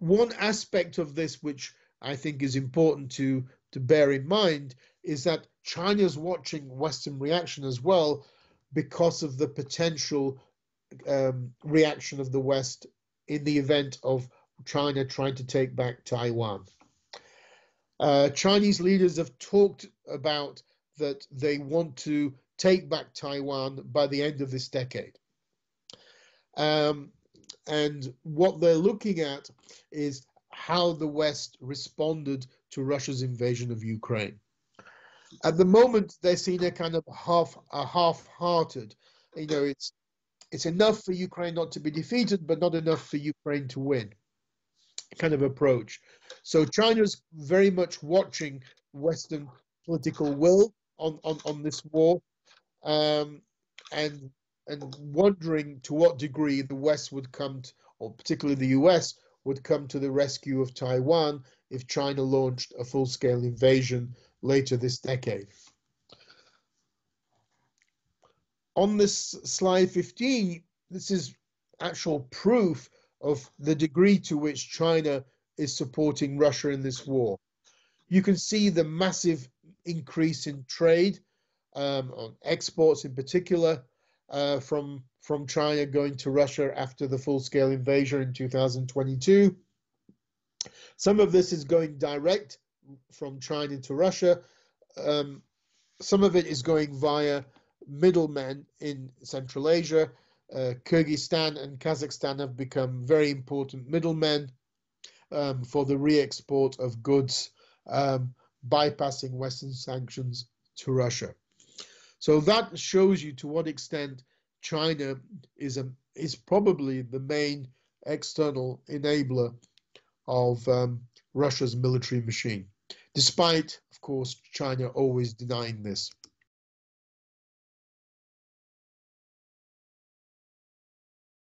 one aspect of this which I think is important to bear in mind is that China's watching Western reaction as well because of the potential reaction of the West in the event of China trying to take back Taiwan. Chinese leaders have talked about that they want to take back Taiwan by the end of this decade. And what they're looking at is how the West responded to Russia's invasion of Ukraine. At the moment, they're seeing a kind of half-hearted, it's enough for Ukraine not to be defeated, but not enough for Ukraine to win kind of approach. So China's very much watching Western political will on this war, and wondering to what degree the West would come to, or particularly the US would come to the rescue of Taiwan if China launched a full-scale invasion later this decade. On this slide 15, this is actual proof of the degree to which China is supporting Russia in this war. You can see the massive increase in trade, on exports in particular, from China going to Russia after the full-scale invasion in 2022. Some of this is going direct from China to Russia. Some of it is going via middlemen in Central Asia. Kyrgyzstan and Kazakhstan have become very important middlemen for the re-export of goods, bypassing Western sanctions to Russia. So that shows you to what extent China is probably the main external enabler of Russia's military machine, despite, of course, China always denying this.